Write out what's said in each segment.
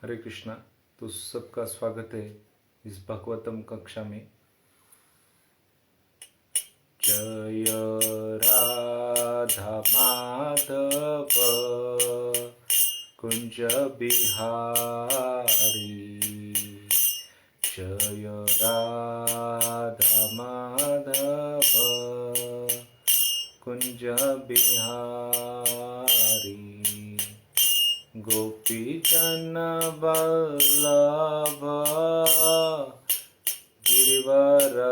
हरे कृष्णा। तो सबका स्वागत है इस भगवतम कक्षा में। जय राधा माधव कुंज बिहारी, जय राधा माधव कुंज बिहारी, गोपी जन वल्लभ गिरिवरधारी,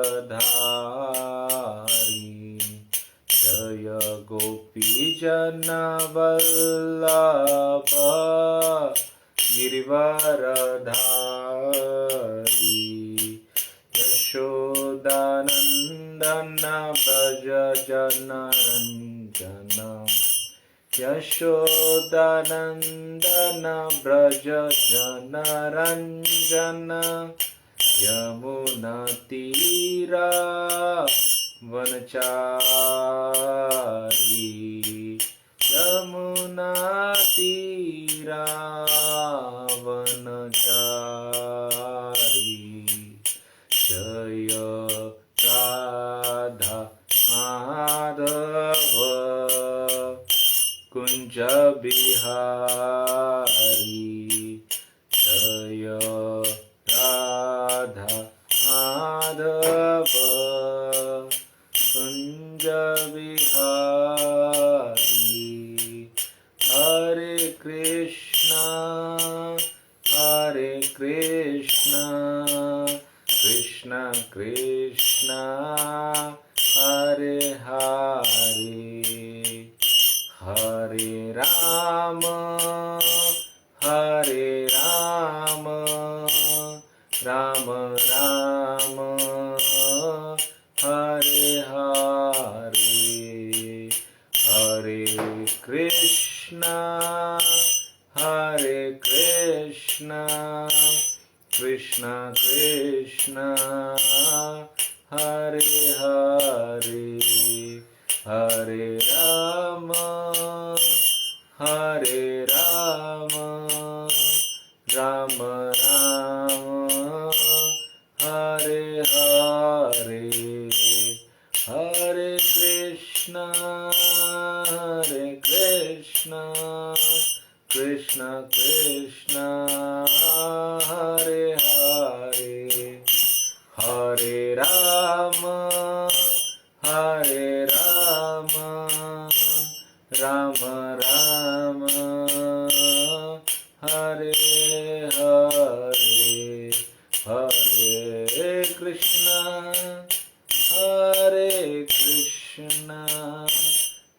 जय गोपी जन वल्लभ गिरिवरधारी, यशोदानंदन व्रज जनरंजन, यशोदानंदन व्रज जनरंजन, यमुना तीरा वनचारी, यमुना तीरा वनचारी, जय राधा माधव कुंज बिहारी, जय राधा माधव कुंज बिहारी। हरे कृष्णा कृष्ण कृष्ण हरे हरे, हरे राम राम राम हरे हरे, हरे कृष्णा कृष्ण कृष्ण हरे हरे, हरे राम राम राम हरे हरे, हरे कृष्णा कृष्ण कृष्ण हरे हरे, हरे राम राम राम हरे हरे, हरे कृष्णा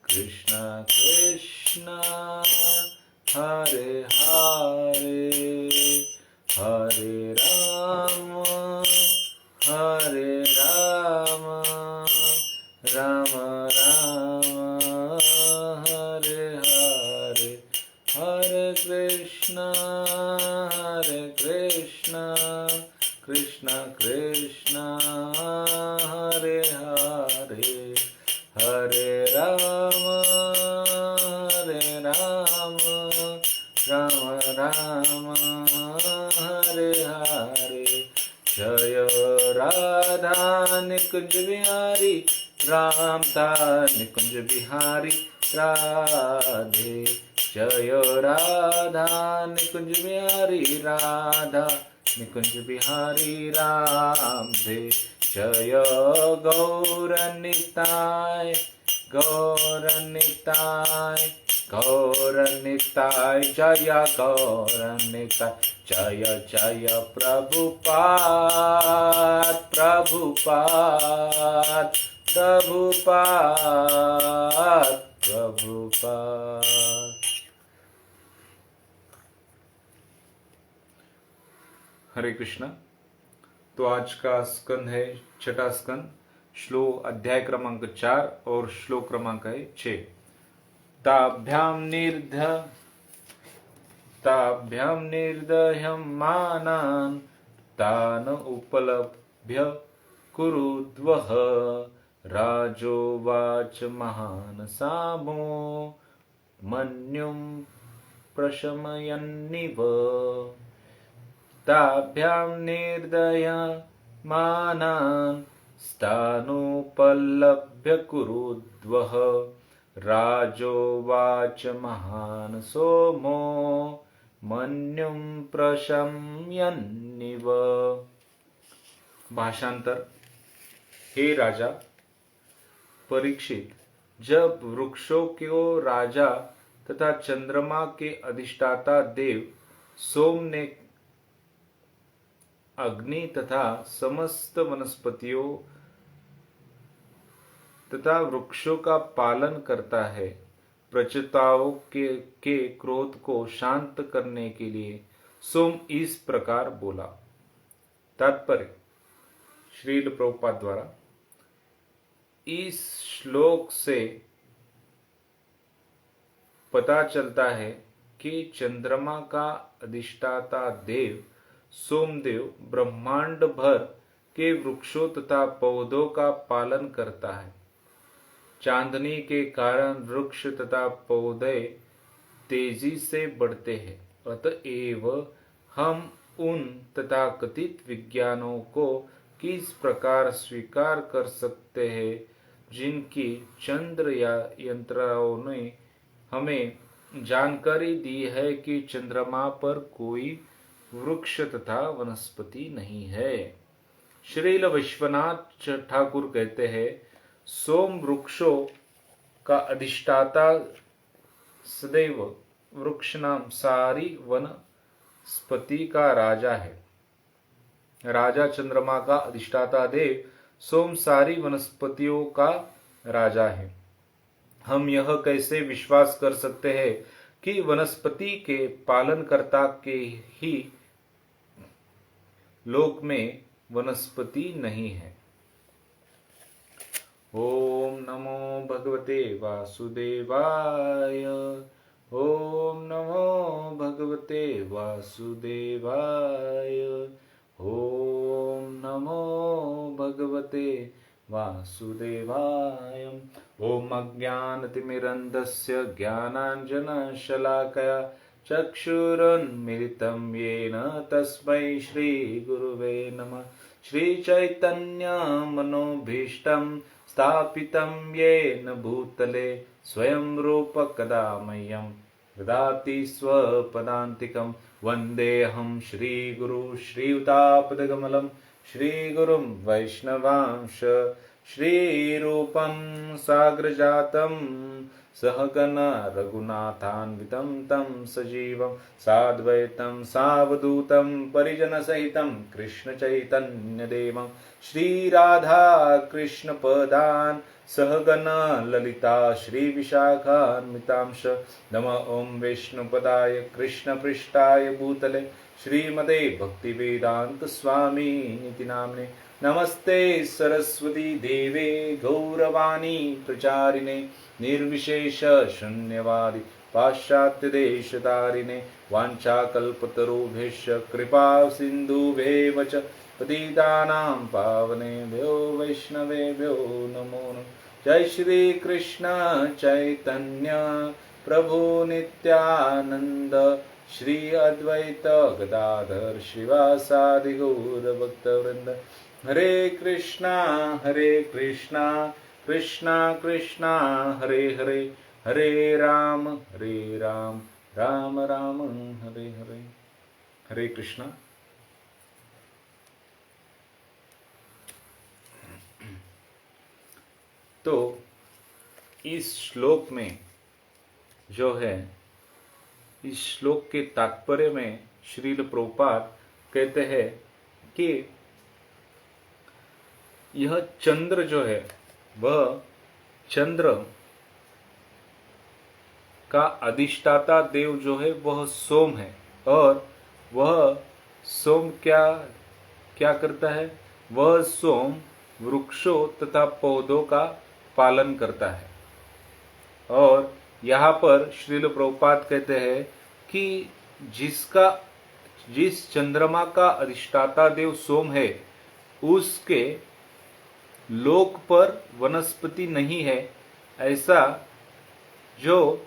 कृष्ण कृष्ण हरे हरे, हरे राम राम राम हरे हरे, हरे कृष्णा कृष्ण कृष्ण हरे हरे, हरे राम राम राम हरे हरे, जय राधा निकुंज बिहारी, राम था निकुंज बिहारी राधे, जय राधा निकुंज बिहारी, राधा निकुंज बिहारी राधे, जय गौर निताय जय गौर निताय, जय जय प्रभुपाद हरे कृष्णा। तो आज का स्कंद है छठा स्कंद, श्लोक अध्याय क्रमांक 4 और श्लोक क्रमांक है 6। ताभ्यां निर्दह्यं मानान् तान उपलभ्य कुरुद्वः, राजोवाच महान् सामो मन्युं प्रशमयन्निव, ताभ्यां निर्दयमानान् स्थानोपलभ्य कुरुद्वः। राजोवाच महान् सोमो मन्युं प्रशम्यन्निव। भाषांतर। हे राजा परीक्षित, जब वृक्षों को राजा तथा चंद्रमा के अधिष्ठाता देव सोम ने अग्नि तथा समस्त वनस्पतियों तथा वृक्षों का पालन करता है, प्रचेताओं के क्रोध को शांत करने के लिए सोम इस प्रकार बोला। तात्पर्य। श्रील प्रभुपाद द्वारा इस श्लोक से पता चलता है कि चंद्रमा का अधिष्ठाता देव सोमदेव ब्रह्मांड भर के वृक्षों तथा पौधों का पालन करता है। चांदनी के कारण वृक्ष तथा पौधे तेजी से बढ़ते हैं, अतएव हम उन तथाकथित विज्ञानों को किस प्रकार स्वीकार कर सकते हैं जिनकी चंद्र या यंत्रों ने हमें जानकारी दी है कि चंद्रमा पर कोई वृक्ष तथा वनस्पति नहीं है। श्रील विश्वनाथ ठाकुर कहते हैं, सोम वृक्षों का अधिष्ठाता सदैव वृक्ष नाम सारी वनस्पति का राजा है। राजा चंद्रमा का अधिष्ठाता देव सोम सारी वनस्पतियों का राजा है। हम यह कैसे विश्वास कर सकते हैं कि वनस्पति के पालनकर्ता के ही लोक में वनस्पति नहीं है। ओम नमो भगवते वासुदेवाय। ओम नमो भगवते वासुदेवाय। ओम नमो भगवते वासुदेवाय। ओम अज्ञानतिमिरन्धस्य ज्ञानाञ्जनशलाकया चक्षुरुन्मिलितं येन तस्मै श्रीगुरुवे नमः। श्रीचैतन्यमनोभीष्टं स्थापितं येन भूतले स्वयं रूप कदा मह्यं ददाति स्वपदान्तिकं। वन्देऽहं श्रीगुरु श्रीयुतापदकमलं श्रीगुरुं वैष्णवांश। श्रीरूपं साग्रजातं सहगना रघुनाथान्वितं तं सजीवं साद्वैतं सावधूतं परिजनसहितं कृष्णचैतन्यदेवं श्रीराधा कृष्णपदान् सहगना ललिता श्रीविशाखान्वितांश। नमः ॐ विष्णुपदाय कृष्णपृष्ठाय भूतले श्रीमते भक्तिवेदांत स्वामी निति नाम्ने। नमस्ते सरस्वती देवे गौरवाणी प्रचारिणे निर्विशेष शून्यवादी पाश्चात्य देशतारिणे। वाञ्छाकल्पतरुभ्यश्च कृपा सिन्धुभ्येव च पतितानां पावनेभ्यो वैष्णवेभ्यो नमो नमः। जय श्री कृष्ण चैतन्य प्रभु नित्यानंद श्री अद्वैत गदाधर श्रीवासादि गौर भक्तवृंद। हरे कृष्णा कृष्णा कृष्णा हरे हरे, हरे राम राम राम हरे हरे। हरे कृष्णा। तो इस श्लोक में जो है, इस श्लोक के तात्पर्य में श्रील प्रभुपाद कहते हैं कि यह चंद्र जो है वह चंद्र का अधिष्ठाता देव जो है वह सोम है, और वह सोम क्या क्या करता है? वह सोम वृक्षों तथा पौधों का पालन करता है। और यहाँ पर श्रील प्रभुपाद कहते हैं कि जिस चंद्रमा का अधिष्ठाता देव सोम है, उसके लोक पर वनस्पति नहीं है, ऐसा जो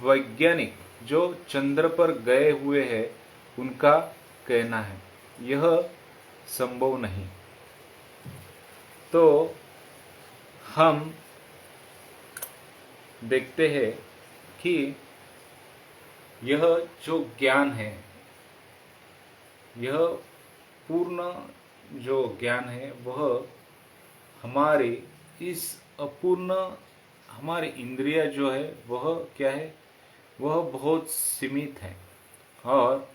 वैज्ञानिक जो चंद्र पर गए हुए हैं उनका कहना है, यह संभव नहीं। तो हम देखते हैं कि यह जो ज्ञान है, यह पूर्ण जो ज्ञान है वह हमारे इस अपूर्ण, हमारी इंद्रिया जो है वह क्या है, वह बहुत सीमित है और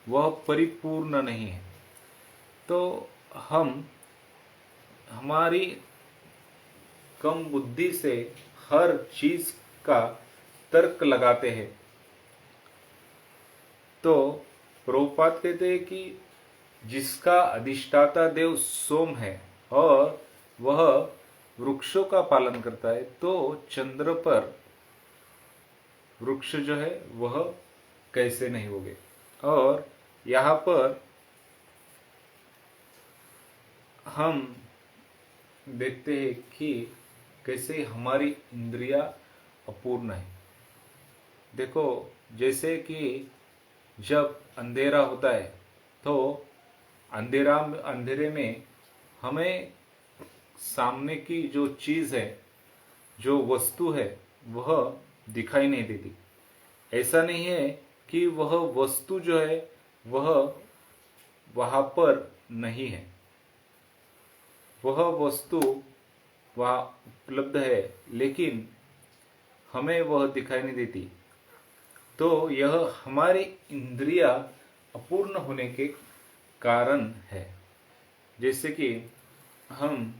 वह परिपूर्ण नहीं है। तो हम हमारी कम बुद्धि से हर चीज का तर्क लगाते हैं। तो प्रभुपाद कहते हैं कि जिसका अधिष्ठाता देव सोम है और वह वृक्षों का पालन करता है, तो चंद्र पर वृक्ष जो है वह कैसे नहीं होंगे। और यहाँ पर हम देखते हैं कि कैसे हमारी इंद्रिया अपूर्ण है। देखो, जैसे कि जब अंधेरा होता है तो अंधेरे में हमें सामने की जो चीज है, जो वस्तु है, वह दिखाई नहीं देती। ऐसा नहीं है कि वह वस्तु जो है वह वहां पर नहीं है, वह वस्तु वहां उपलब्ध है लेकिन हमें वह दिखाई नहीं देती। तो यह हमारी इंद्रिया अपूर्ण होने के कारण है। जैसे कि हम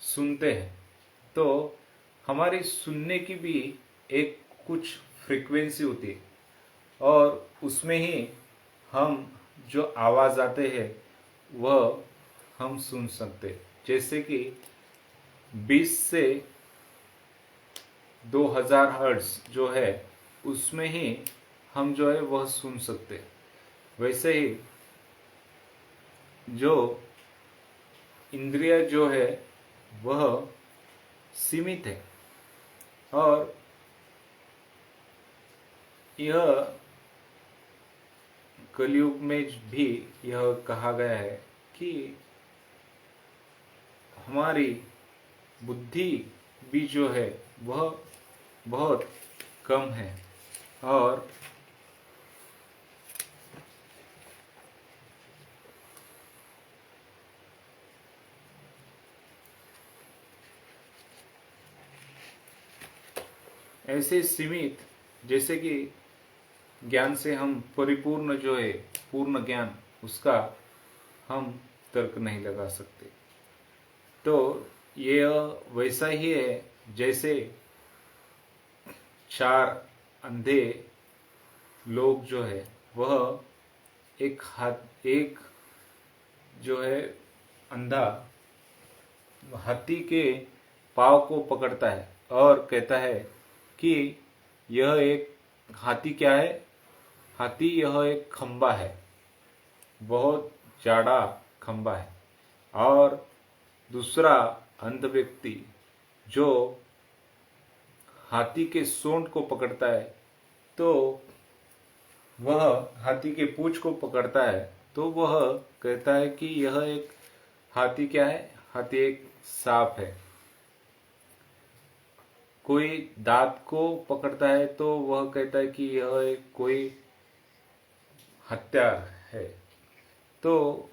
सुनते हैं तो हमारी सुनने की भी एक कुछ फ्रीक्वेंसी होती है और उसमें ही हम जो आवाज आते हैं वह हम सुन सकते हैं। जैसे कि 20 से 2000 हर्ट्ज जो है उसमें ही हम जो है वह सुन सकते हैं। वैसे ही जो इंद्रिय जो है वह सीमित है और यह कलयुग में भी यह कहा गया है कि हमारी बुद्धि भी जो है वह बहुत कम है और ऐसे सीमित, जैसे कि ज्ञान से हम परिपूर्ण जो है पूर्ण ज्ञान, उसका हम तर्क नहीं लगा सकते। तो ये वैसा ही है जैसे 4 अंधे लोग जो है वह एक जो है अंधा हाथी के पाँव को पकड़ता है और कहता है कि यह एक हाथी क्या है, हाथी यह एक खंबा है, बहुत जाड़ा खंबा है। और दूसरा अंध व्यक्ति जो हाथी के सूंड को पकड़ता है, तो वह हाथी के पूंछ को पकड़ता है, तो वह कहता है कि यह एक हाथी क्या है, हाथी एक सांप है। कोई दांत को पकड़ता है तो वह कहता है कि यह एक कोई हत्यार है। तो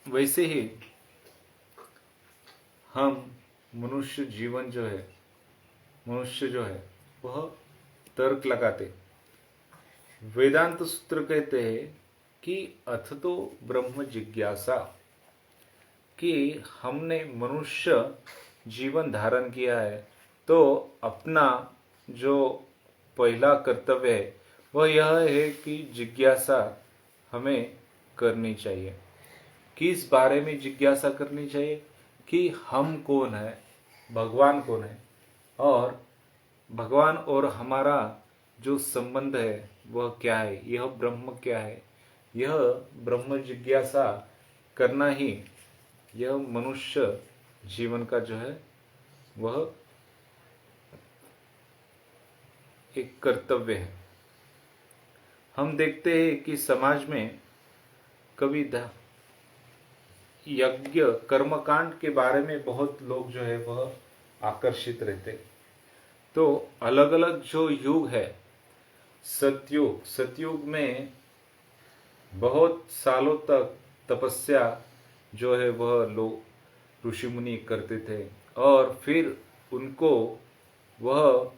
वैसे ही हम मनुष्य जीवन जो है, मनुष्य जो है वह तर्क लगाते। वेदांत सूत्र कहते हैं कि अथ तो ब्रह्म जिज्ञासा, कि हमने मनुष्य जीवन धारण किया है तो अपना जो पहला कर्तव्य है वह यह है कि जिज्ञासा हमें करनी चाहिए। किस बारे में जिज्ञासा करनी चाहिए? कि हम कौन है, भगवान कौन है, और भगवान और हमारा जो संबंध है वह क्या है, यह ब्रह्म क्या है। यह ब्रह्म जिज्ञासा करना ही यह मनुष्य जीवन का जो है वह एक कर्तव्य है। हम देखते हैं कि समाज में कभी यज्ञ कर्मकांड के बारे में बहुत लोग जो है वह आकर्षित रहते हैं। तो अलग अलग जो युग है, सतयुग में बहुत सालों तक तपस्या जो है वह लोग ऋषि मुनि करते थे और फिर उनको वह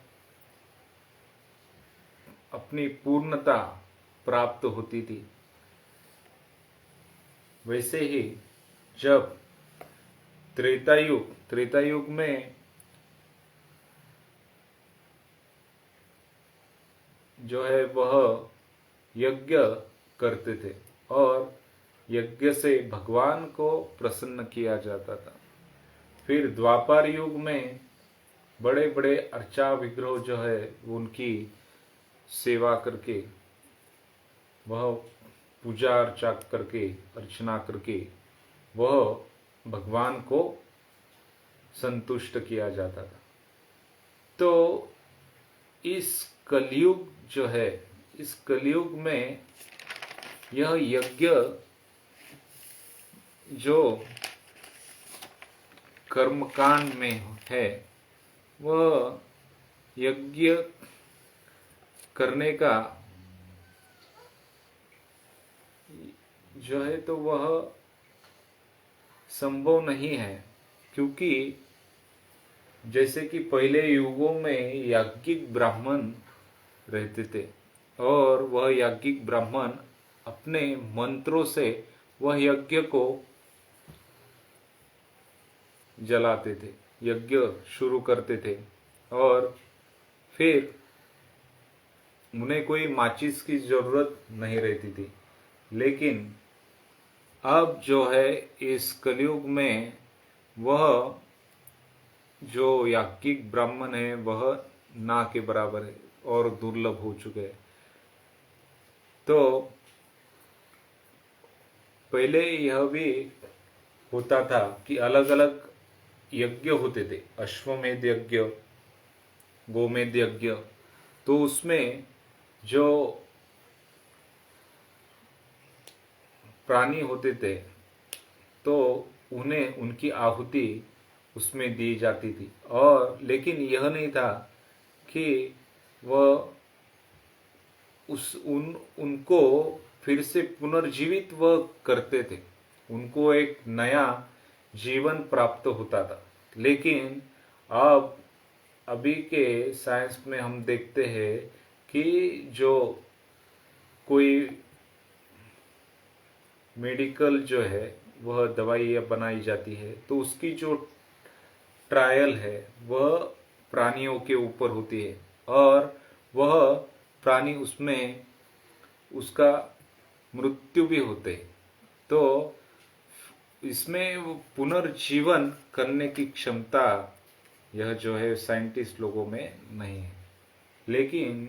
अपनी पूर्णता प्राप्त होती थी। वैसे ही जब त्रेता युग में जो है वह यज्ञ करते थे और यज्ञ से भगवान को प्रसन्न किया जाता था। फिर द्वापर युग में बड़े बड़े अर्चा विग्रह जो है उनकी सेवा करके, वह पूजा अर्चा करके, अर्चना करके वह भगवान को संतुष्ट किया जाता था। तो इस कलयुग जो है, इस कलयुग में यह यज्ञ जो कर्मकांड में है वह यज्ञ करने का जो है तो वह संभव नहीं है, क्योंकि जैसे कि पहले युगों में याज्ञिक ब्राह्मण रहते थे और वह याज्ञिक ब्राह्मण अपने मंत्रों से वह यज्ञ को जलाते थे, यज्ञ शुरू करते थे और फिर उन्हें कोई माचिस की जरूरत नहीं रहती थी। लेकिन अब जो है इस कलयुग में वह जो याज्ञिक ब्राह्मण है वह ना के बराबर है और दुर्लभ हो चुके हैं। तो पहले यह भी होता था कि अलग अलग यज्ञ होते थे, अश्वमेध यज्ञ, गोमेध यज्ञ। तो उसमें जो प्राणी होते थे तो उन्हें उनकी आहुति उसमें दी जाती थी, और लेकिन यह नहीं था कि वह उनको फिर से पुनर्जीवित वह करते थे, उनको एक नया जीवन प्राप्त होता था। लेकिन अब अभी के साइंस में हम देखते हैं कि जो कोई मेडिकल जो है वह दवाइयाँ बनाई जाती है तो उसकी जो ट्रायल है वह प्राणियों के ऊपर होती है और वह प्राणी उसमें उसका मृत्यु भी होते हैं। तो इसमें पुनर्जीवन करने की क्षमता यह जो है साइंटिस्ट लोगों में नहीं है। लेकिन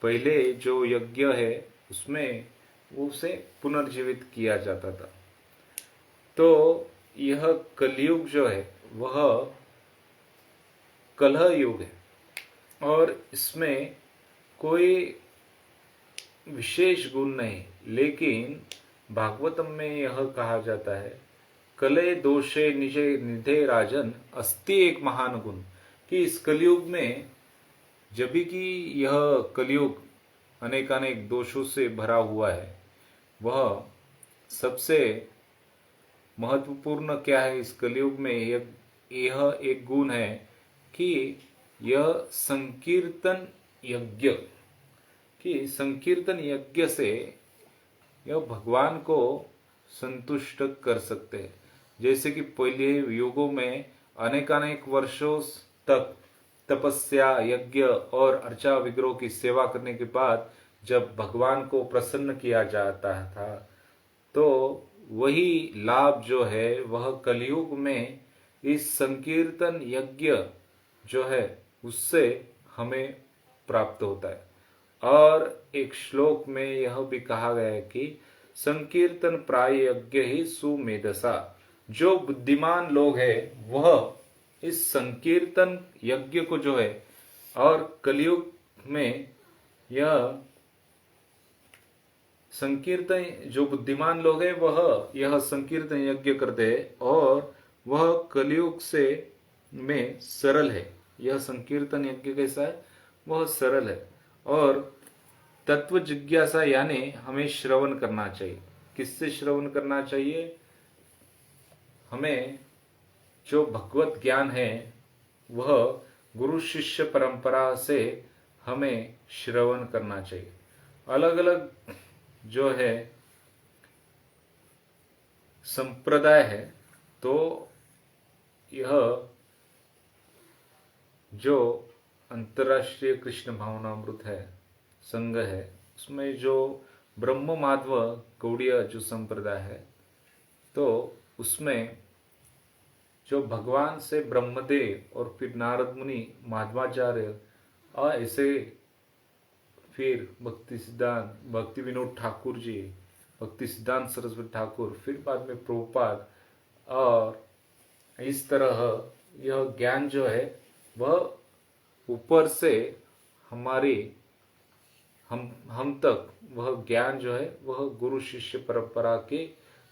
पहले जो यज्ञ है उसमें उसे पुनर्जीवित किया जाता था। तो यह कलयुग जो है वह कलह युग है और इसमें कोई विशेष गुण नहीं, लेकिन भागवतम में यह कहा जाता है कले दोषे निजे निधे राजन अस्ति एक महान गुण, कि इस कलयुग में जब कि यह कलयुग अनेकानेक दोषों से भरा हुआ है, वह सबसे महत्वपूर्ण क्या है इस कलयुग में, यह एक गुण है कि यह संकीर्तन यज्ञ, कि संकीर्तन यज्ञ से यह भगवान को संतुष्ट कर सकते हैं। जैसे कि पहले युगों में अनेकानेक वर्षों तक तपस्या, यज्ञ और अर्चा विग्रह की सेवा करने के बाद जब भगवान को प्रसन्न किया जाता था, तो वही लाभ जो है वह कलयुग में इस संकीर्तन यज्ञ जो है उससे हमें प्राप्त होता है। और एक श्लोक में यह भी कहा गया है कि संकीर्तन प्राय यज्ञ ही सुमेधसा, जो बुद्धिमान लोग हैं वह इस संकीर्तन यज्ञ को जो है और कलयुग में यह संकीर्तन, जो बुद्धिमान लोग हैं वह यह संकीर्तन यज्ञ करते हैं और वह कलयुग से में सरल है। यह संकीर्तन यज्ञ कैसा है? वह सरल है। और तत्व जिज्ञासा यानी हमें श्रवण करना चाहिए। किससे श्रवण करना चाहिए? हमें जो भगवत ज्ञान है वह गुरु शिष्य परंपरा से हमें श्रवण करना चाहिए। अलग अलग जो है संप्रदाय है, तो यह जो अंतर्राष्ट्रीय कृष्ण भावनामृत है संघ है, उसमें जो ब्रह्म माधव गौड़ीय जो संप्रदाय है, तो उसमें जो भगवान से ब्रह्मदेव और फिर नारद मुनि, माधवाचार्य और ऐसे फिर भक्ति सिद्धांत, भक्ति विनोद ठाकुर जी, भक्ति सिद्धांत सरस्वती ठाकुर, फिर बाद में प्रभुपाद, और इस तरह यह ज्ञान जो है वह ऊपर से हमारी हम तक वह ज्ञान जो है वह गुरु शिष्य परंपरा के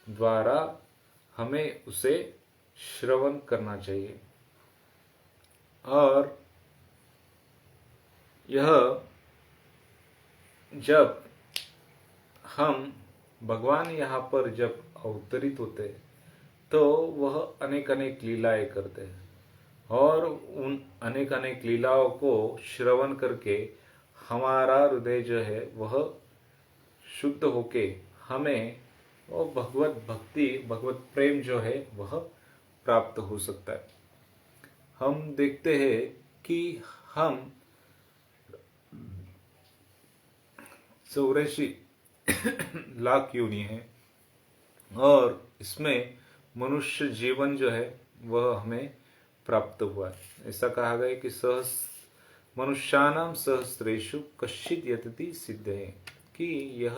द्वारा हमें उसे श्रवण करना चाहिए। और यह जब हम भगवान यहाँ पर जब अवतरित होते हैं तो वह अनेक अनेक लीलाएं करते हैं, और उन अनेक अनेक लीलाओं को श्रवण करके हमारा हृदय जो है वह शुद्ध होके हमें वो भगवत भक्ति, भगवत प्रेम जो है वह प्राप्त हो सकता है। हम देखते हैं कि हम 84 लाख योनि है और इसमें मनुष्य जीवन जो है वह हमें प्राप्त हुआ है। ऐसा कहा गया कि मनुष्यानाम सहस्रेषु कश्चित् यतति सिद्धये, कि यह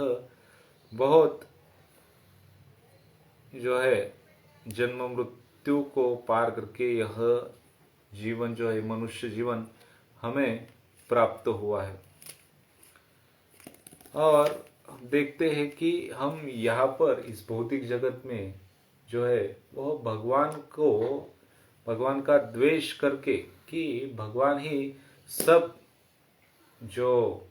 बहुत जो है जन्म मृत्यु को पार करके यह जीवन जो है मनुष्य जीवन हमें प्राप्त हुआ है। और देखते हैं कि हम यहाँ पर इस भौतिक जगत में जो है वह भगवान का द्वेष करके, कि भगवान ही सब जो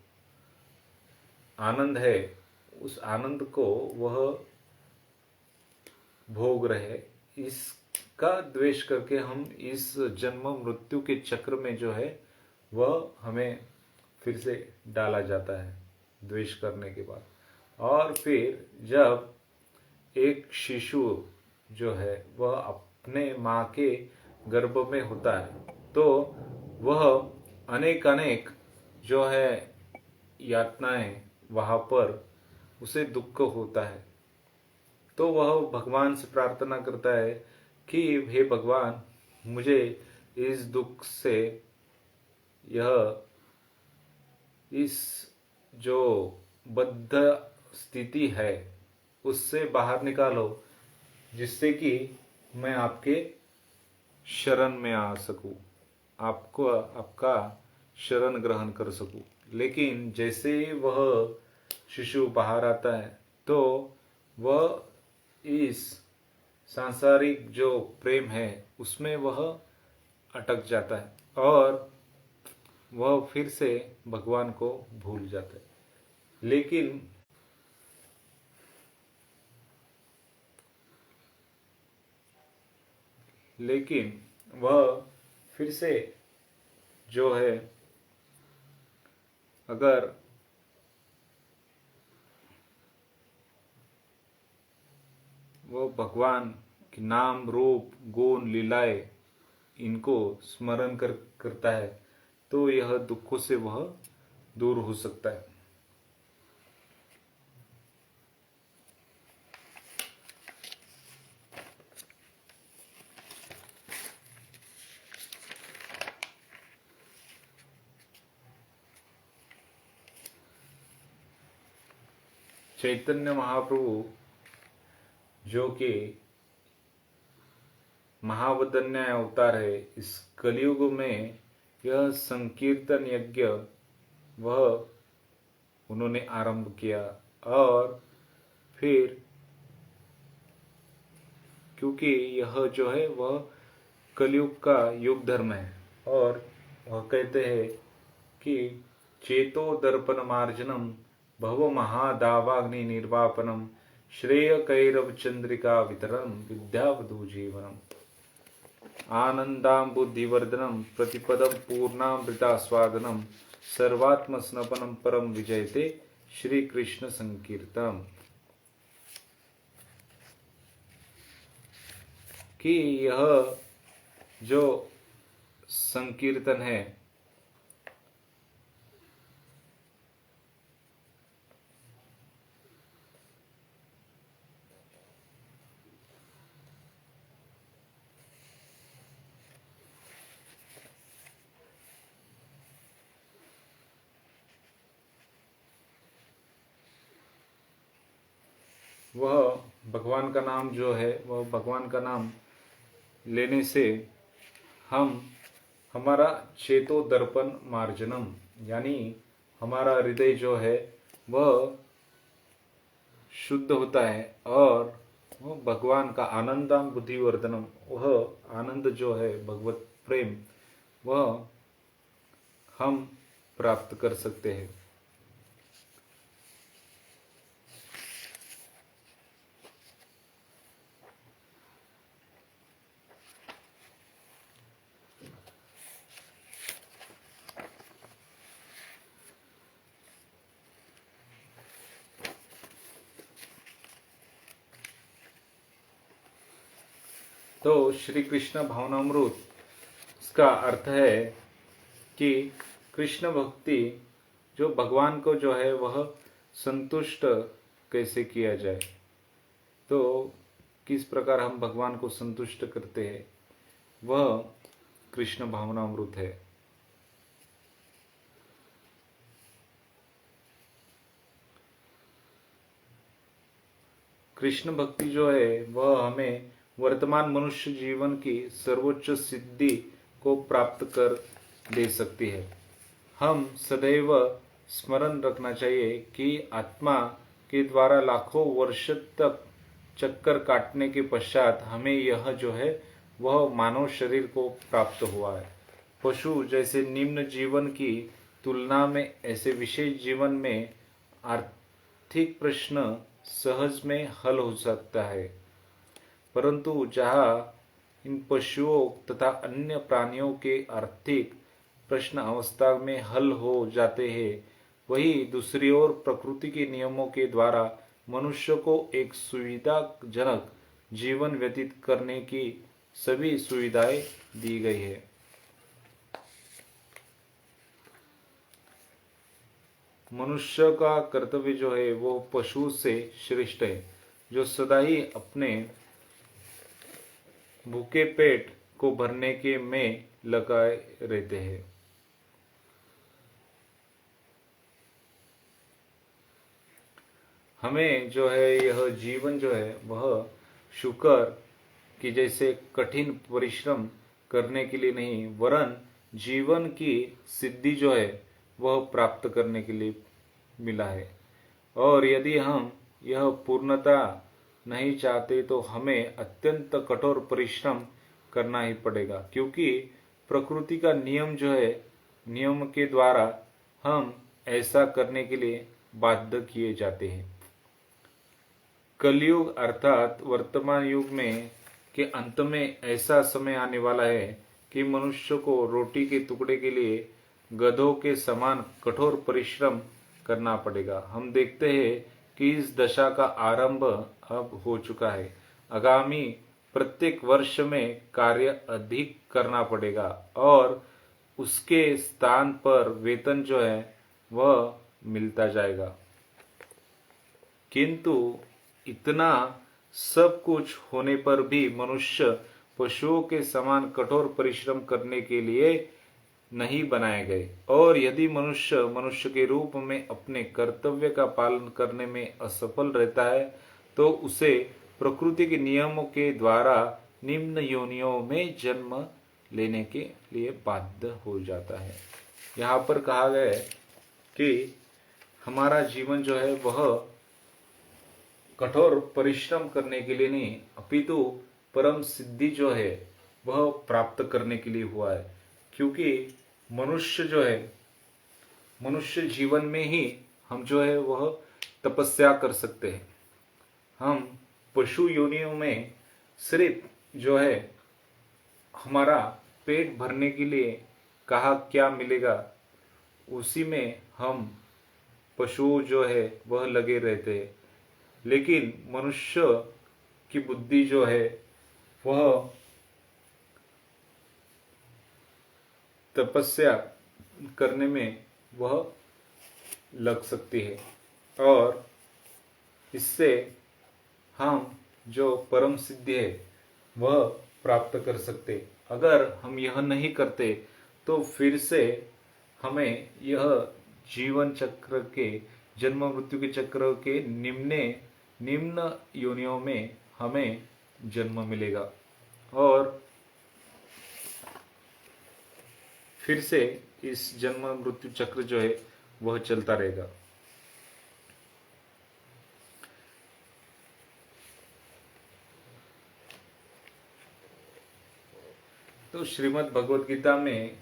आनंद है उस आनंद को वह भोग रहे, इसका द्वेष करके हम इस जन्म मृत्यु के चक्र में जो है वह हमें फिर से डाला जाता है द्वेष करने के बाद। और फिर जब एक शिशु जो है वह अपने माँ के गर्भ में होता है तो वह अनेक अनेक जो है यातनाएं वहाँ पर उसे दुख होता है, तो वह भगवान से प्रार्थना करता है कि हे भगवान, मुझे इस दुख से, इस जो बद्ध स्थिति है उससे बाहर निकालो, जिससे कि मैं आपके शरण में आ सकूं, आपका शरण ग्रहण कर सकूं। लेकिन जैसे वह शिशु बाहर आता है तो वह इस सांसारिक जो प्रेम है उसमें वह अटक जाता है और वह फिर से भगवान को भूल जाता है। लेकिन वह फिर से जो है अगर वो भगवान के नाम रूप गुण लीलाएं इनको स्मरण करता है तो यह दुखों से वह दूर हो सकता है। चैतन्य महाप्रभु जो कि महावदन्य अवतार है, इस कलयुग में यह संकीर्तन यज्ञ वह उन्होंने आरंभ किया। और फिर क्योंकि यह जो है वह कलयुग का युग धर्म है, और वह कहते हैं कि चेतो दर्पण मार्जनम भव महादावाग्नि निर्वापनम श्रेय कैरव चंद्रिका वितरम विद्यावधु जीवनम आनंदाम बुद्धिवर्धनम प्रतिपदम पूर्णामृतास्वादनम सर्वात्म स्नपनम परम विजयते श्री कृष्ण संकीर्तन। कि यह जो संकीर्तन है वह भगवान का नाम जो है, वह भगवान का नाम लेने से हम हमारा चेतो दर्पण मार्जनम, यानी हमारा हृदय जो है वह शुद्ध होता है, और वह भगवान का आनंदाम बुद्धिवर्धनम, वह आनंद जो है भगवत प्रेम, वह हम प्राप्त कर सकते हैं। तो श्री कृष्ण भावनामृत, इसका अर्थ है कि कृष्ण भक्ति जो भगवान को जो है वह संतुष्ट कैसे किया जाए। तो किस प्रकार हम भगवान को संतुष्ट करते हैं, वह कृष्ण भावनामृत है। कृष्ण भक्ति जो है वह हमें वर्तमान मनुष्य जीवन की सर्वोच्च सिद्धि को प्राप्त कर दे सकती है। हम सदैव स्मरण रखना चाहिए कि आत्मा के द्वारा लाखों वर्ष तक चक्कर काटने के पश्चात हमें यह जो है वह मानव शरीर को प्राप्त हुआ है। पशु जैसे निम्न जीवन की तुलना में ऐसे विशेष जीवन में आर्थिक प्रश्न सहज में हल हो सकता है, परंतु जहाँ इन पशुओं तथा अन्य प्राणियों के आर्थिक प्रश्न अवस्था में हल हो जाते हैं, वही दूसरी ओर प्रकृति के नियमों के द्वारा मनुष्य को एक सुविधाजनक जीवन व्यतीत करने की सभी सुविधाएं दी गई है। मनुष्य का कर्तव्य जो है वो पशु से श्रेष्ठ है, जो सदा ही अपने भूखे पेट को भरने के में लगाए रहते हैं। हमें जो है यह जीवन जो है वह शुक्र की जैसे कठिन परिश्रम करने के लिए नहीं, वरन जीवन की सिद्धि जो है वह प्राप्त करने के लिए मिला है। और यदि हम यह पूर्णता नहीं चाहते तो हमें अत्यंत कठोर परिश्रम करना ही पड़ेगा, क्योंकि प्रकृति का नियम जो है, नियम के द्वारा हम ऐसा करने के लिए बाध्य किए जाते हैं। कलयुग अर्थात वर्तमान युग में के अंत में ऐसा समय आने वाला है कि मनुष्य को रोटी के टुकड़े के लिए गधों के समान कठोर परिश्रम करना पड़ेगा। हम देखते हैं कि इस दशा का आरंभ अब हो चुका है। आगामी प्रत्येक वर्ष में कार्य अधिक करना पड़ेगा और उसके स्थान पर वेतन जो है वह मिलता जाएगा। किंतु इतना सब कुछ होने पर भी मनुष्य पशुओं के समान कठोर परिश्रम करने के लिए नहीं बनाए गए, और यदि मनुष्य मनुष्य के रूप में अपने कर्तव्य का पालन करने में असफल रहता है तो उसे प्रकृति के नियमों के द्वारा निम्न योनियों में जन्म लेने के लिए बाध्य हो जाता है। यहाँ पर कहा गया है कि हमारा जीवन जो है वह कठोर परिश्रम करने के लिए नहीं, अपितु परम सिद्धि जो है वह प्राप्त करने के लिए हुआ है। क्योंकि मनुष्य जो है, मनुष्य जीवन में ही हम जो है वह तपस्या कर सकते हैं। हम पशु योनियों में सिर्फ जो है हमारा पेट भरने के लिए कहा क्या मिलेगा, उसी में हम पशु जो है वह लगे रहते हैं। लेकिन मनुष्य की बुद्धि जो है वह तपस्या करने में वह लग सकती है और इससे हम जो परम सिद्धि है वह प्राप्त कर सकते। अगर हम यह नहीं करते तो फिर से हमें यह जीवन चक्र के, जन्म मृत्यु के चक्र के निम्न योनियों में हमें जन्म मिलेगा और फिर से इस जन्म मृत्यु चक्र जो है वह चलता रहेगा। तो श्रीमद् भगवत गीता में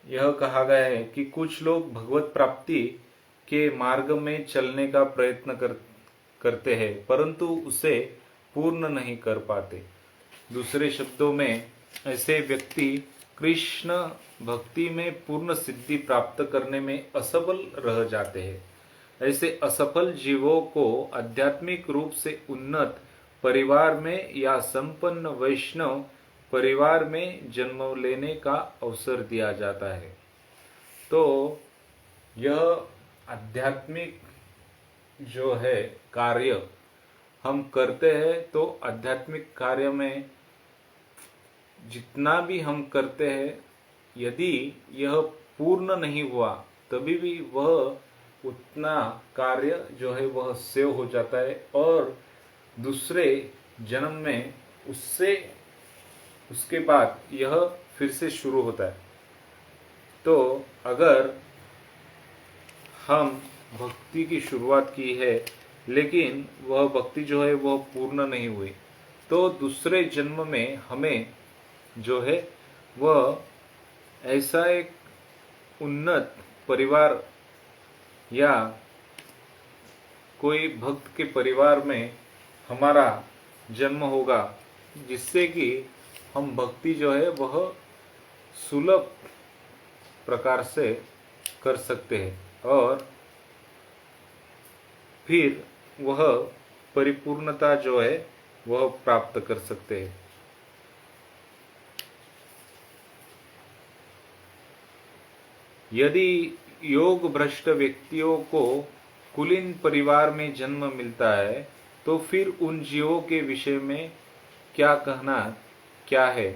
यह कहा गया है कि कुछ लोग भगवत प्राप्ति के मार्ग में चलने का प्रयत्न करते हैं परंतु उसे पूर्ण नहीं कर पाते। दूसरे शब्दों में ऐसे व्यक्ति कृष्ण भक्ति में पूर्ण सिद्धि प्राप्त करने में असफल रह जाते हैं। ऐसे असफल जीवों को आध्यात्मिक रूप से उन्नत परिवार में या संपन्न वैष्णव परिवार में जन्म लेने का अवसर दिया जाता है। तो यह आध्यात्मिक जो है कार्य हम करते हैं, तो आध्यात्मिक कार्य में जितना भी हम करते हैं, यदि यह पूर्ण नहीं हुआ तभी भी वह उतना कार्य जो है वह सेव हो जाता है और दूसरे जन्म में उसके बाद यह फिर से शुरू होता है। तो अगर हम भक्ति की शुरुआत की है लेकिन वह भक्ति जो है वह पूर्ण नहीं हुई, तो दूसरे जन्म में हमें जो है वह ऐसा एक उन्नत परिवार या कोई भक्त के परिवार में हमारा जन्म होगा, जिससे कि हम भक्ति जो है वह सुलभ प्रकार से कर सकते हैं और फिर वह परिपूर्णता जो है वह प्राप्त कर सकते हैं। यदि योग भ्रष्ट व्यक्तियों को कुलीन परिवार में जन्म मिलता है तो फिर उन जीवों के विषय में क्या कहना क्या है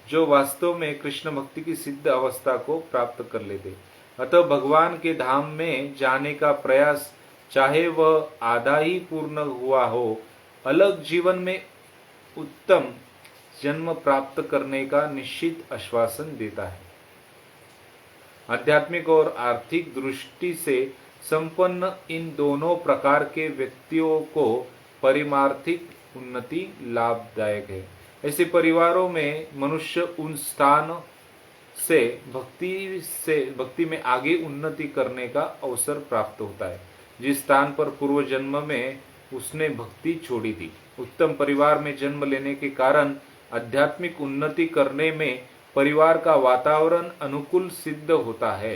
जो वास्तव में कृष्ण भक्ति की सिद्ध अवस्था को प्राप्त कर लेते। अतः भगवान के धाम में जाने का प्रयास चाहे वह आधा ही पूर्ण हुआ हो, अलग जीवन में उत्तम जन्म प्राप्त करने का निश्चित आश्वासन देता है। आध्यात्मिक और आर्थिक दृष्टि से संपन्न इन दोनों प्रकार के व्यक्तियों को परिमार्थिक उन्नति लाभदायक है। ऐसे परिवारों में मनुष्य उन स्थान से भक्ति में आगे उन्नति करने का अवसर प्राप्त होता है जिस स्थान पर पूर्व जन्म में उसने भक्ति छोड़ी थी। उत्तम परिवार में जन्म लेने के कारण आध्यात्मिक उन्नति करने में परिवार का वातावरण अनुकूल सिद्ध होता है।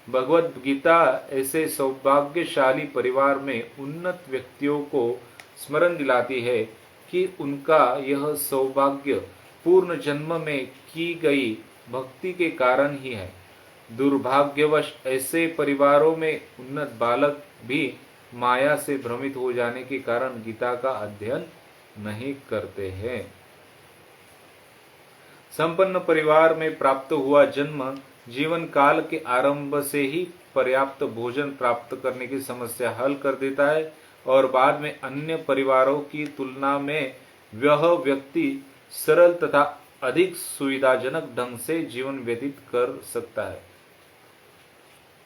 भगवत गीता ऐसे सौभाग्यशाली परिवार में उन्नत व्यक्तियों को स्मरण दिलाती है कि उनका यह सौभाग्य पूर्ण जन्म में की गई भक्ति के कारण ही है। दुर्भाग्यवश ऐसे परिवारों में उन्नत बालक भी माया से भ्रमित हो जाने के कारण गीता का अध्ययन नहीं करते हैं। संपन्न परिवार में प्राप्त हुआ जन्म जीवन काल के आरंभ से ही पर्याप्त भोजन प्राप्त करने की समस्या हल कर देता है और बाद में अन्य परिवारों की तुलना में वह व्यक्ति सरल तथा अधिक सुविधाजनक ढंग से जीवन व्यतीत कर सकता है।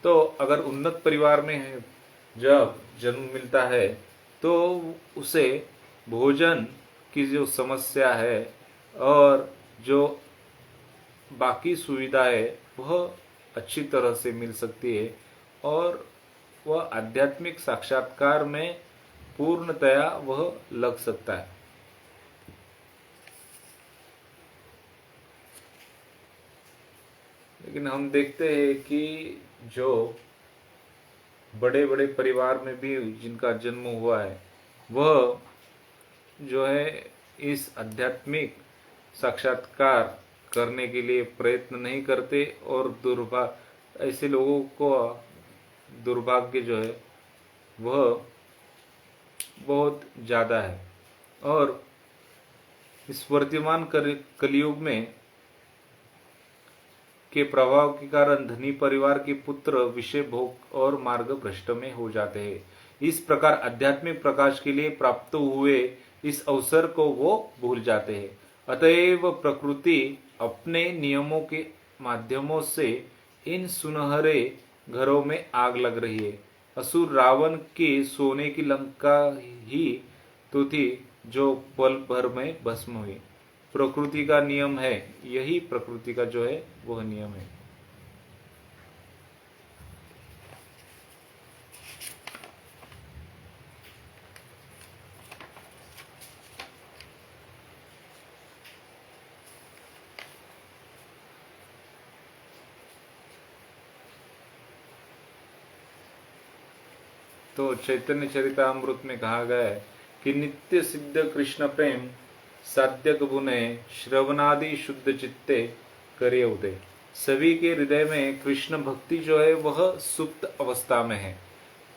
तो अगर उन्नत परिवार में है, जब जन्म मिलता है तो उसे भोजन की जो समस्या है और जो बाकी सुविधा है वह अच्छी तरह से मिल सकती है और वह आध्यात्मिक साक्षात्कार में पूर्णतया वह लग सकता है। लेकिन हम देखते हैं कि जो बड़े बड़े परिवार में भी जिनका जन्म हुआ है वह जो है इस आध्यात्मिक साक्षात्कार करने के लिए प्रयत्न नहीं करते और ऐसे लोगों को दुर्भाग्य जो है वह बहुत ज़्यादा है। और इस वर्तमान कलयुग में के प्रभाव के कारण धनी परिवार के पुत्र विषय भोग और मार्ग भ्रष्ट में हो जाते हैं। इस प्रकार आध्यात्मिक प्रकाश के लिए प्राप्त हुए इस अवसर को वो भूल जाते हैं। अतएव प्रकृति अपने नियमों के माध्यमों से इन सुनहरे घरों में आग लग रही है। असुर रावण की सोने की लंका ही तो थी जो पल भर में भस्म हुई। प्रकृति का नियम है, यही प्रकृति का जो है वह नियम है। तो चैतन्य चरितामृत में कहा गया है कि नित्य सिद्ध कृष्ण प्रेम साध्यक बुने श्रवणादि शुद्ध चित्ते करे उदय। सभी के हृदय में कृष्ण भक्ति जो है वह सुप्त अवस्था में है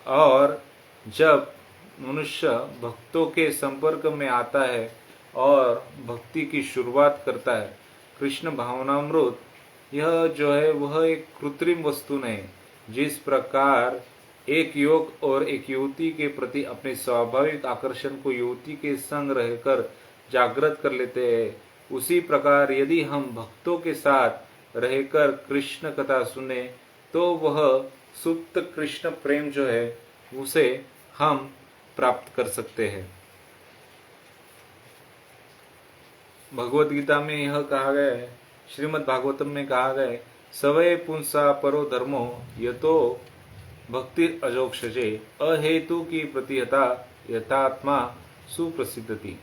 और जब मनुष्य भक्तों के संपर्क में आता है और भक्ति की शुरुआत करता है, कृष्ण भावनामृत यह जो है वह एक कृत्रिम वस्तु नहीं। जिस प्रकार एक युवक और एक युवती के प्रति अपने स्वाभाविक आकर्षण को युवती के संग रहकर जागृत कर लेते हैं, उसी प्रकार यदि हम भक्तों के साथ रहकर कृष्ण कथा सुने तो वह सुप्त कृष्ण प्रेम जो है उसे हम प्राप्त कर सकते हैं। भगवत गीता में यह कहा गया है, श्रीमद् भागवतम में कहा गया है, सवय पुंसा परो धर्मो यतो भक्ति अजोक्षजे अहेतु की प्रतिहता यथात्मा सुप्रसिद्धति।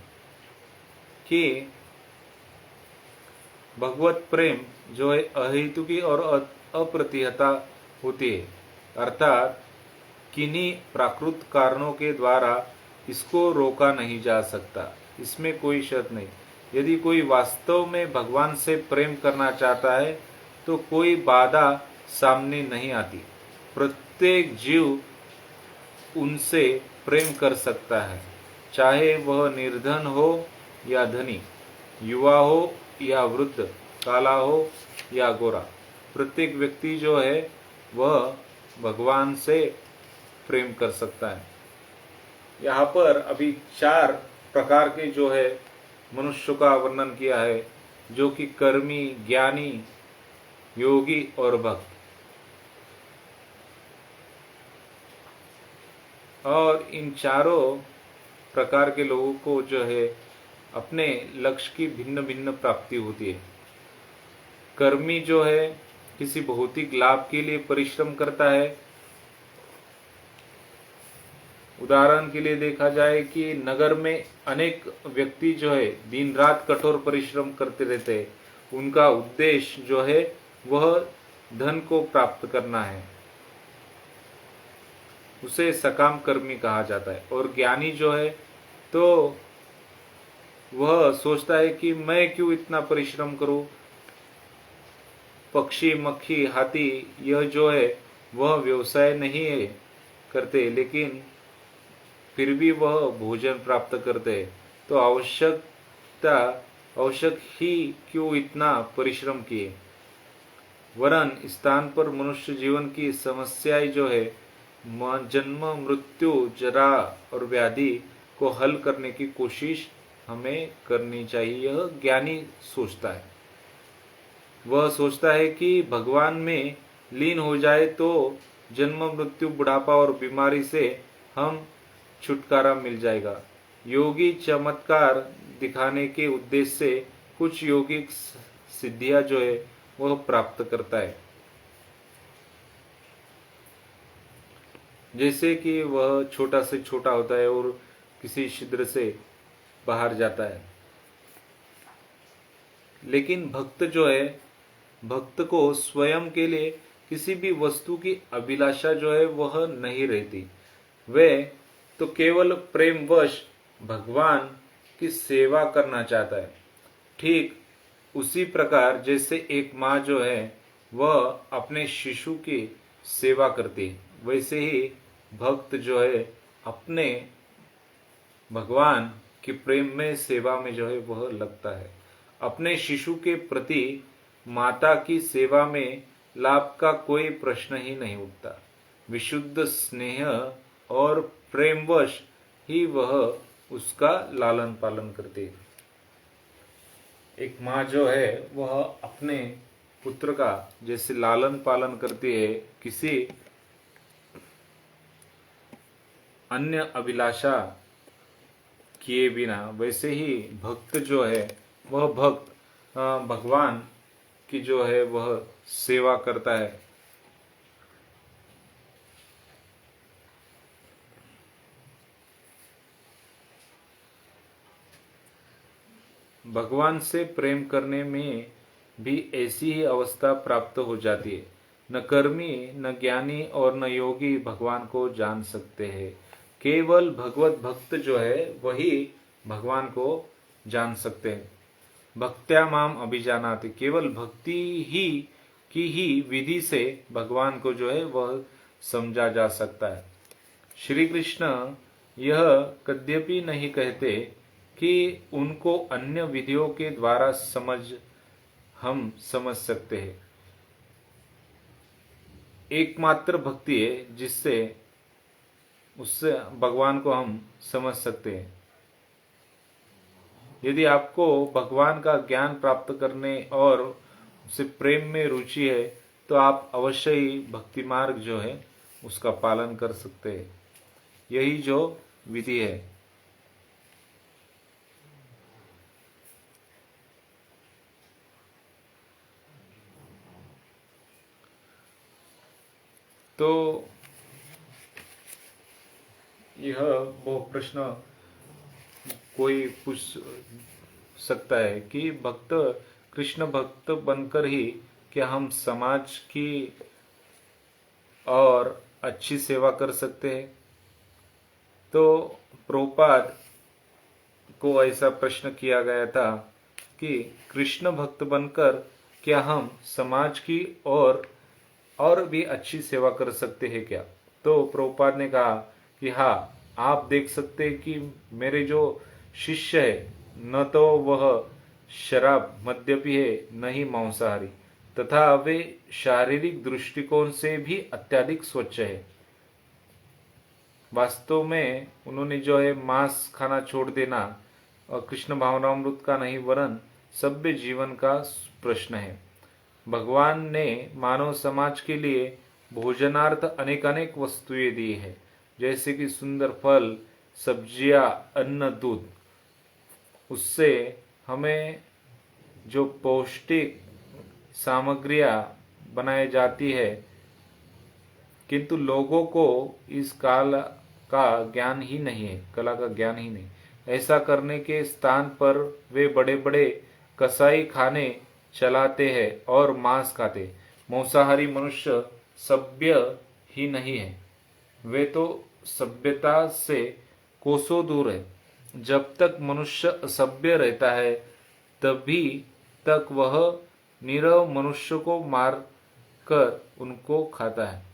कि भगवत प्रेम जो है अहेतु की और अप्रतिहता होती है, अर्थात किन्हीं प्राकृत कारणों के द्वारा इसको रोका नहीं जा सकता, इसमें कोई शर्त नहीं। यदि कोई वास्तव में भगवान से प्रेम करना चाहता है तो कोई बाधा सामने नहीं आती। प्रत्येक जीव उनसे प्रेम कर सकता है, चाहे वह निर्धन हो या धनी, युवा हो या वृद्ध, काला हो या गोरा। प्रत्येक व्यक्ति जो है वह भगवान से प्रेम कर सकता है। यहाँ पर अभी 4 प्रकार के जो है मनुष्य का वर्णन किया है, जो कि कर्मी, ज्ञानी, योगी और भक्त। और इन चारों प्रकार के लोगों को जो है अपने लक्ष्य की भिन्न भिन्न प्राप्ति होती है। कर्मी जो है किसी भौतिक लाभ के लिए परिश्रम करता है। उदाहरण के लिए देखा जाए कि नगर में अनेक व्यक्ति जो है दिन रात कठोर परिश्रम करते रहते हैं, उनका उद्देश्य जो है वह धन को प्राप्त करना है, उसे सकाम कर्मी कहा जाता है। और ज्ञानी जो है तो वह सोचता है कि मैं क्यों इतना परिश्रम करूं। पक्षी, मक्खी, हाथी यह जो है वह व्यवसाय नहीं है करते, लेकिन फिर भी वह भोजन प्राप्त करते हैं। तो आवश्यक ही क्यों इतना परिश्रम किए। वरन स्थान पर मनुष्य जीवन की समस्याएं जो है जन्म, मृत्यु, जरा और व्याधि को हल करने की कोशिश हमें करनी चाहिए। यह ज्ञानी सोचता है। वह सोचता है कि भगवान में लीन हो जाए तो जन्म मृत्यु बुढ़ापा और बीमारी से हम छुटकारा मिल जाएगा। योगी चमत्कार दिखाने के उद्देश्य से कुछ यौगिक सिद्धियां जो है वह प्राप्त करता है, जैसे कि वह छोटा से छोटा होता है और किसी छिद्र से बाहर जाता है। लेकिन भक्त जो है, भक्त को स्वयं के लिए किसी भी वस्तु की अभिलाषा जो है वह नहीं रहती। वह तो केवल प्रेमवश भगवान की सेवा करना चाहता है। ठीक उसी प्रकार जैसे एक माँ जो है वह अपने शिशु की सेवा करती है, वैसे ही भक्त जो है अपने भगवान की प्रेम में सेवा में जो है वह लगता है। अपने शिशु के प्रति माता की सेवा में लाभ का कोई प्रश्न ही नहीं उठता। विशुद्ध स्नेह और प्रेमवश ही वह उसका लालन पालन करती है। एक माँ जो है वह अपने पुत्र का जैसे लालन पालन करती है किसी अन्य अभिलाषा किए बिना, वैसे ही भक्त जो है वह भक्त भगवान की जो है वह सेवा करता है। भगवान से प्रेम करने में भी ऐसी ही अवस्था प्राप्त हो जाती है। न कर्मी, न ज्ञानी और न योगी भगवान को जान सकते हैं। केवल भगवत भक्त जो है वही भगवान को जान सकते हैं। भक्त्या माम अभिजानाति, केवल भक्ति ही की ही विधि से भगवान को जो है वह समझा जा सकता है। श्री कृष्ण यह कद्यपि नहीं कहते कि उनको अन्य विधियों के द्वारा हम समझ सकते हैं। एकमात्र भक्ति है जिससे उससे भगवान को हम समझ सकते हैं। यदि आपको भगवान का ज्ञान प्राप्त करने और उसे प्रेम में रुचि है तो आप अवश्य ही भक्ति मार्ग जो है उसका पालन कर सकते हैं। यही जो विधि है। तो यह वो प्रश्न कोई पूछ सकता है कि भक्त कृष्ण भक्त बनकर ही क्या हम समाज की और अच्छी सेवा कर सकते हैं? तो प्रभुपाद को ऐसा प्रश्न किया गया था कि कृष्ण भक्त बनकर क्या हम समाज की और भी अच्छी सेवा कर सकते हैं क्या? तो प्रभुपाद ने कहा कि हाँ, आप देख सकते हैं कि मेरे जो शिष्य है न तो वह शराब मद्यपी है न ही मांसाहारी, तथा वे शारीरिक दृष्टिकोण से भी अत्यधिक स्वच्छ है। वास्तव में उन्होंने जो है मांस खाना छोड़ देना और कृष्ण भावनामृत का नहीं वरन सभ्य जीवन का प्रश्न है। भगवान ने मानव समाज के लिए भोजनार्थ अनेक वस्तुएं दी है, जैसे कि सुंदर फल, सब्जियां, अन्न, दूध। उससे हमें जो पौष्टिक सामग्रियां बनाई जाती है, किंतु लोगों को इस कला का ज्ञान ही नहीं है, कला का ज्ञान ही नहीं। ऐसा करने के स्थान पर वे बड़े बड़े कसाई खाने चलाते हैं और मांस खाते। मांसाहारी मनुष्य सभ्य ही नहीं है, वे तो सभ्यता से कोसों दूर है। जब तक मनुष्य असभ्य रहता है तभी तक वह नीरव मनुष्य को मार कर उनको खाता है।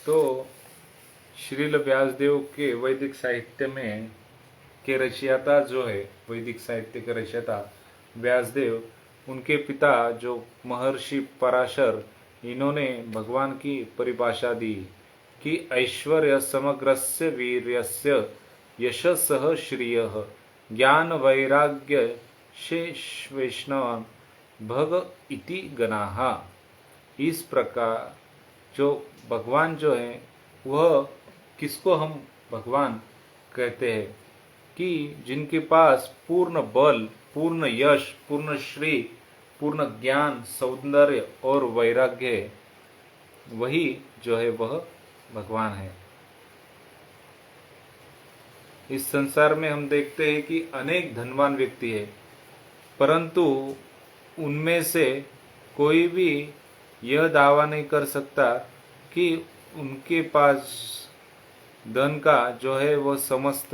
तो श्रील व्यासदेव के वैदिक साहित्य में के रचयिता जो है, वैदिक साहित्य के रचयिता व्यासदेव, उनके पिता जो महर्षि पराशर, इन्होंने भगवान की परिभाषा दी कि ऐश्वर्य समग्रस्य वीर्यस्य यशसः श्रियः ज्ञान वैराग्य शेषवैष्णव भग इति गणाः। इस प्रकार जो भगवान जो है वह किसको हम भगवान कहते हैं कि जिनके पास पूर्ण बल, पूर्ण यश, पूर्ण श्री, पूर्ण ज्ञान, सौंदर्य और वैराग्य है, वही जो है वह भगवान है। इस संसार में हम देखते हैं कि अनेक धनवान व्यक्ति है, परंतु उनमें से कोई भी यह दावा नहीं कर सकता कि उनके पास धन का जो है वह समस्त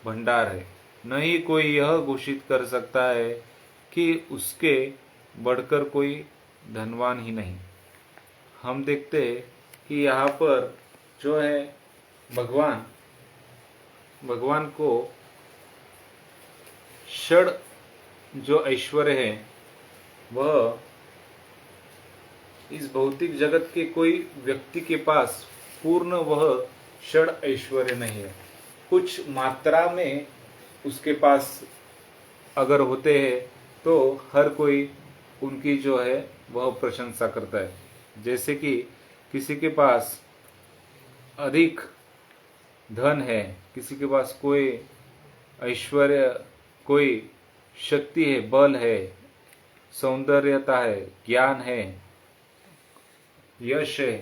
भंडार है। न ही कोई यह घोषित कर सकता है कि उसके बढ़कर कोई धनवान ही नहीं। हम देखते हैं कि यहाँ पर जो है भगवान को षड जो ऐश्वर्य है वह इस भौतिक जगत के कोई व्यक्ति के पास पूर्ण वह षड ऐश्वर्य नहीं है। कुछ मात्रा में उसके पास अगर होते हैं तो हर कोई उनकी जो है वह प्रशंसा करता है। जैसे कि किसी के पास अधिक धन है, किसी के पास कोई ऐश्वर्य, कोई शक्ति है, बल है, सौंदर्यता है, ज्ञान है, यश है,